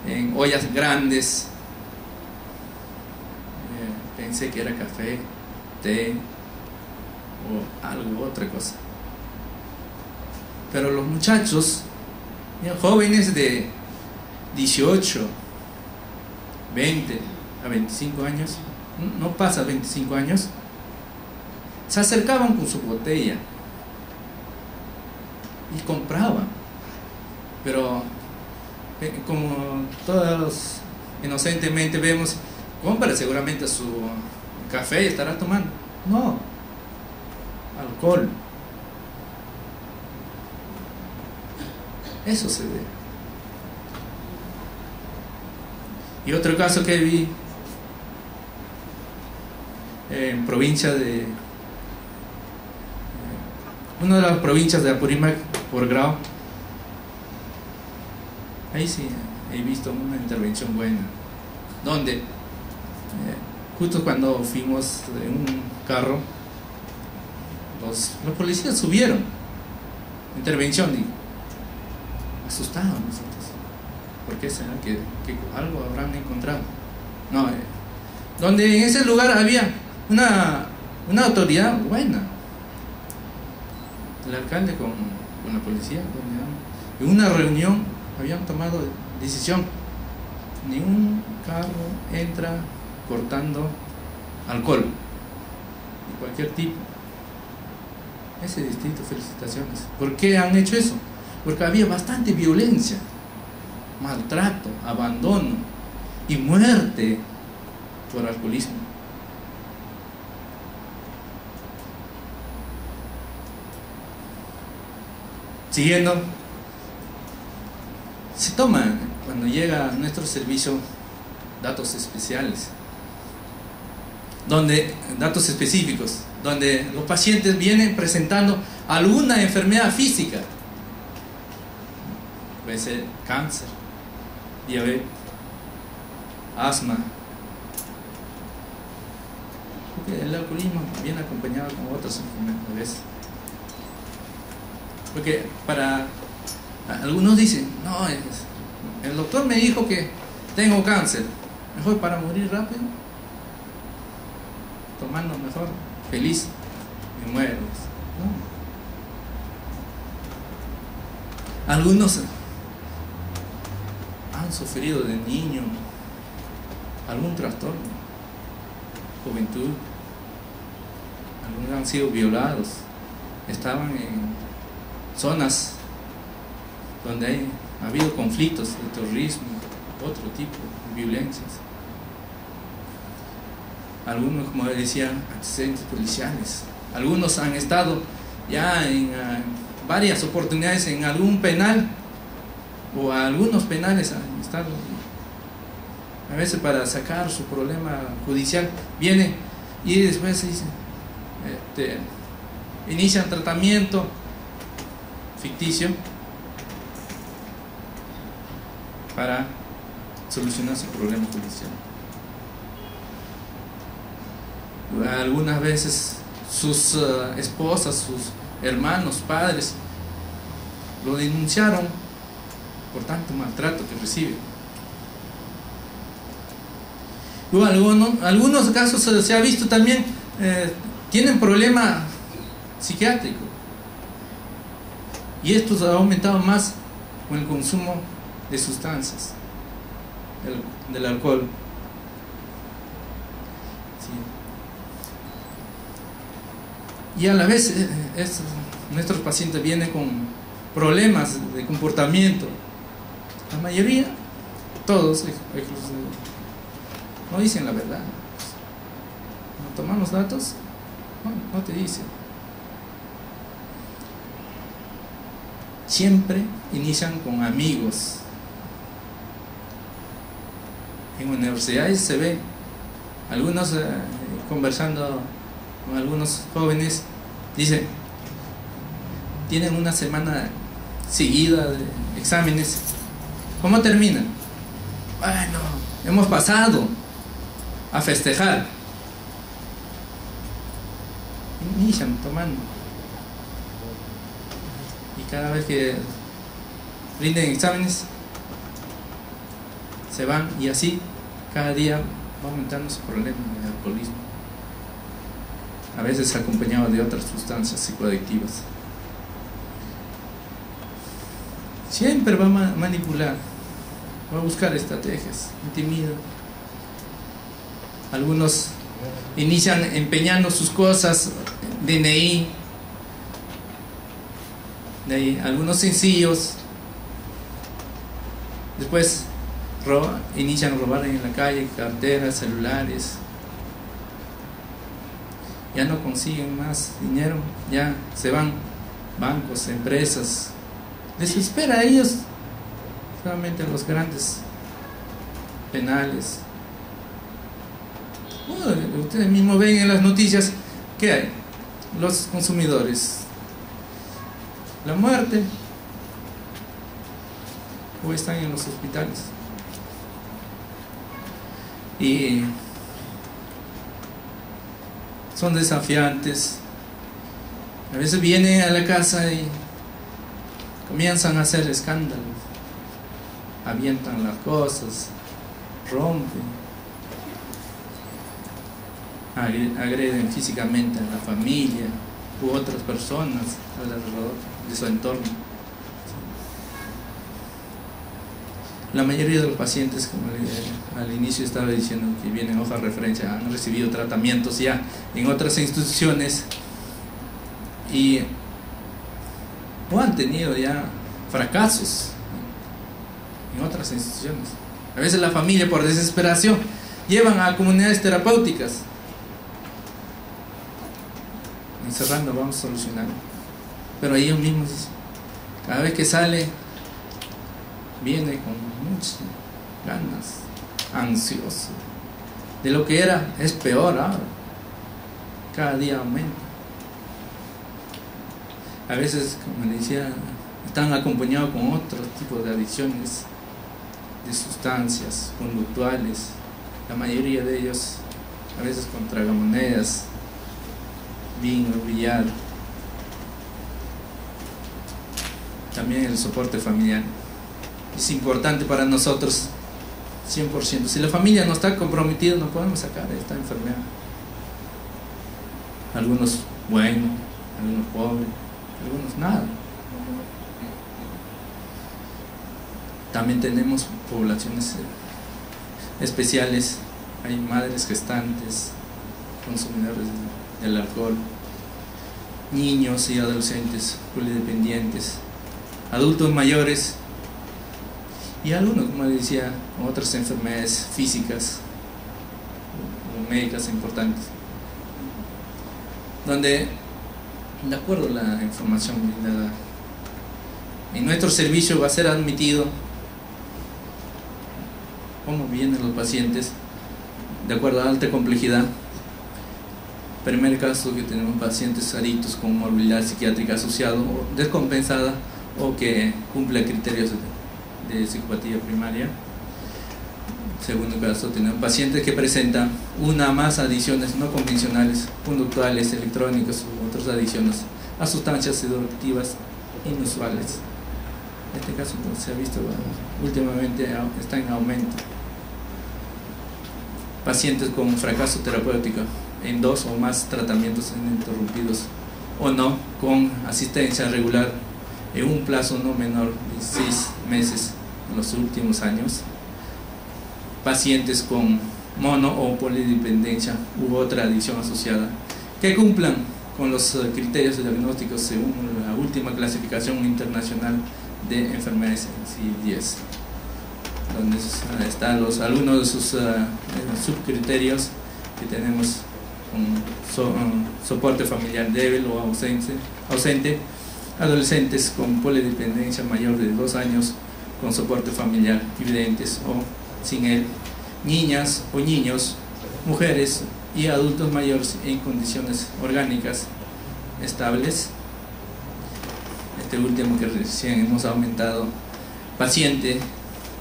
en ollas grandes. Pensé que era café, té o algo, otra cosa. Pero los muchachos, jóvenes de 18, 20 a 25 años, no pasa 25 años, se acercaban con su botella y compraban. Pero como todos inocentemente vemos, compra seguramente su café y estará tomando. No, alcohol. Eso se ve. Y otro caso que vi en provincia de una de las provincias de Apurímac, por Grau, ahí sí he visto una intervención buena, donde justo cuando fuimos en un carro, los policías subieron, intervención, y asustados nosotros. ¿Por qué será que algo habrán encontrado? No, donde en ese lugar había una autoridad buena, el alcalde con la policía, en una reunión habían tomado decisión: ni un carro entra cortando alcohol de cualquier tipo. Ese distrito, felicitaciones. ¿Por qué han hecho eso? Porque había bastante violencia, maltrato, abandono y muerte por alcoholismo. Siguiendo, se toman cuando llega a nuestro servicio datos especiales, datos específicos, donde los pacientes vienen presentando alguna enfermedad física. Puede ser cáncer, diabetes, asma. Porque el alcoholismo viene acompañado con otras enfermedades. Porque para algunos dicen, no, el doctor me dijo que tengo cáncer, mejor para morir rápido, tomando mejor, feliz, me muero. No. Algunos han sufrido de niño algún trastorno, juventud, algunos han sido violados, estaban en zonas donde ha habido conflictos de terrorismo, otro tipo de violencias. Algunos, como decía, antecedentes policiales. Algunos han estado ya en varias oportunidades en algún penal, o algunos penales han estado. A veces para sacar su problema judicial viene y después se dice, inician tratamiento ficticio para solucionar su problema judicial. Algunas veces sus esposas, sus hermanos, padres lo denunciaron por tanto maltrato que recibe. Algunos casos se ha visto también tienen problema psiquiátrico, y esto ha aumentado más con el consumo de sustancias, del alcohol. Sí. Y a la vez nuestros pacientes vienen con problemas de comportamiento. La mayoría, todos, no dicen la verdad. No tomamos datos, no te dicen. Siempre inician con amigos. En universidades se ve algunos conversando con algunos jóvenes, dicen, tienen una semana seguida de exámenes. ¿Cómo terminan? bueno, hemos pasado a festejar. Inician tomando. Y cada vez que rinden exámenes, se van, y así cada día va aumentando su problema de alcoholismo, a veces acompañado de otras sustancias psicoadictivas. Siempre va a manipular, va a buscar estrategias, intimida. Algunos inician empeñando sus cosas, DNI, de ahí, algunos sencillos. Después inician a robar en la calle, carteras, celulares. Ya no consiguen más dinero, ya se van bancos, empresas. Les espera a ellos solamente los grandes penales. Ustedes mismos ven en las noticias que hay los consumidores, la muerte, o están en los hospitales. Y son desafiantes. A veces vienen a la casa y comienzan a hacer escándalos, avientan las cosas, rompen, agreden físicamente a la familia u otras personas alrededor de su entorno. La mayoría de los pacientes, como al inicio estaba diciendo, que vienen a hoja de referencia, han recibido tratamientos ya en otras instituciones o han tenido ya fracasos en otras instituciones. A veces la familia, por desesperación, llevan a comunidades terapéuticas, encerrando, vamos a solucionar. Pero ellos mismos, cada vez que sale, viene con muchas ganas, ansioso. De lo que era, es peor ahora. Cada día aumenta. A veces, como le decía, están acompañados con otro tipo de adicciones, de sustancias conductuales. La mayoría de ellos, a veces con tragamonedas, vino, billar. También el soporte familiar es importante para nosotros, 100%. Si la familia no está comprometida, no podemos sacar esta enfermedad. Algunos buenos, algunos pobres, algunos nada. También tenemos poblaciones especiales. Hay madres gestantes, consumidores del alcohol, niños y adolescentes polidependientes, adultos mayores y algunos, como decía, con otras enfermedades físicas o médicas importantes, donde, de acuerdo a la información brindada en nuestro servicio, va a ser admitido cómo vienen los pacientes de acuerdo a alta complejidad. Primer caso, que tenemos pacientes adictos con morbilidad psiquiátrica asociada o descompensada, o que cumple criterios de psicopatía primaria. Segundo caso, tenemos pacientes que presentan una más adicciones no convencionales, conductuales, electrónicas u otras adicciones a sustancias psicoactivas inusuales. Este caso, pues, se ha visto últimamente, está en aumento. Pacientes con fracaso terapéutico en 2 o más tratamientos ininterrumpidos o no, con asistencia regular en un plazo no menor de 6 meses en los últimos años. Pacientes con mono o polidependencia u otra adicción asociada que cumplan con los criterios diagnósticos según la última clasificación internacional de enfermedades CIE-10, donde están algunos de sus subcriterios que tenemos: soporte familiar débil o ausente, adolescentes con polidependencia mayor de 2 años con soporte familiar evidentes o sin él, niñas o niños, mujeres y adultos mayores en condiciones orgánicas estables. Este último que recién hemos aumentado, paciente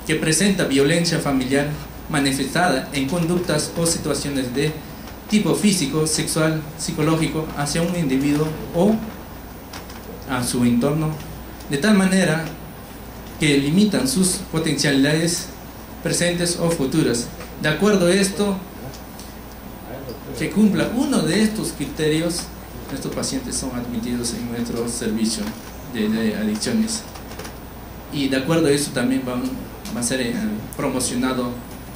que presenta violencia familiar manifestada en conductas o situaciones de tipo físico, sexual, psicológico hacia un individuo o a su entorno, de tal manera que limitan sus potencialidades presentes o futuras. De acuerdo a esto, que cumpla uno de estos criterios, estos pacientes son admitidos en nuestro servicio de adicciones. Y de acuerdo a eso también va a ser promocionado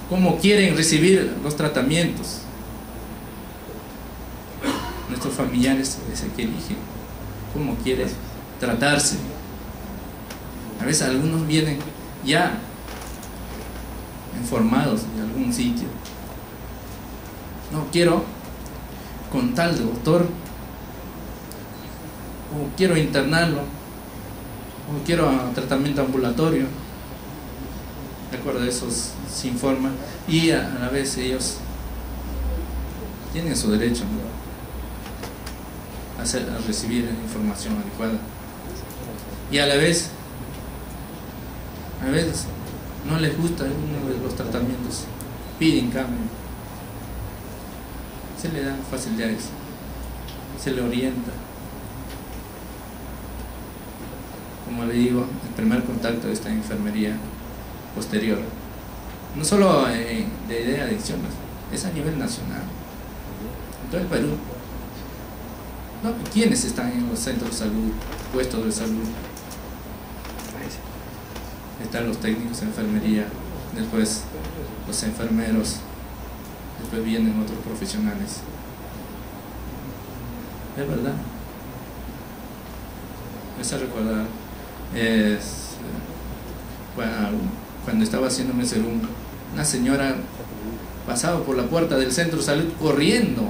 cómo quieren recibir los tratamientos. Nuestros familiares es el que eligen cómo quiere tratarse. A veces algunos vienen ya informados de algún sitio. No, quiero con tal doctor, o quiero internarlo, o quiero tratamiento ambulatorio. De acuerdo a eso se informa, y a la vez ellos tienen su derecho, ¿no?, a recibir información adecuada, y a la vez no les gusta uno de los tratamientos, piden cambio, se le dan facilidades, se le orienta. Como le digo, el primer contacto de esta enfermería posterior, no solo de adicciones, es a nivel nacional, en todo el Perú. ¿No? ¿Quiénes están en los centros de salud, puestos de salud? Están los técnicos de enfermería, después los enfermeros, después vienen otros profesionales. Es verdad. Me hace recordar, cuando estaba haciéndome segundo, una señora pasaba por la puerta del centro de salud corriendo,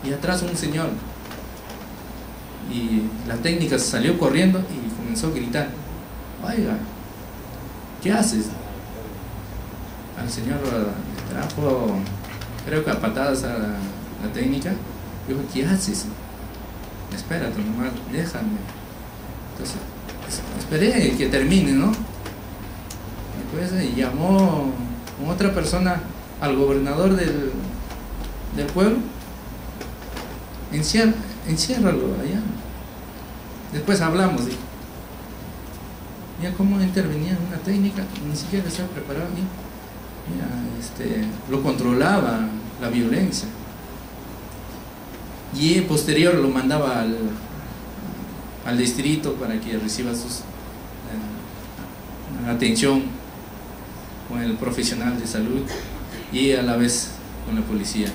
y atrás un señor, y la técnica salió corriendo y comenzó a gritar: oiga, ¿qué haces? Al señor le trajo, creo que a patadas a la técnica. Dijo: ¿qué haces? Espérate nomás, déjame. Entonces esperé que termine, ¿no? Después llamó con otra persona al gobernador del pueblo. Enciérralo allá, después hablamos. Dijo. Ya cómo intervenía en una técnica, ni siquiera estaba preparado. Mira, lo controlaba la violencia, y posterior lo mandaba al distrito para que reciba sus atención con el profesional de salud y a la vez con la policía.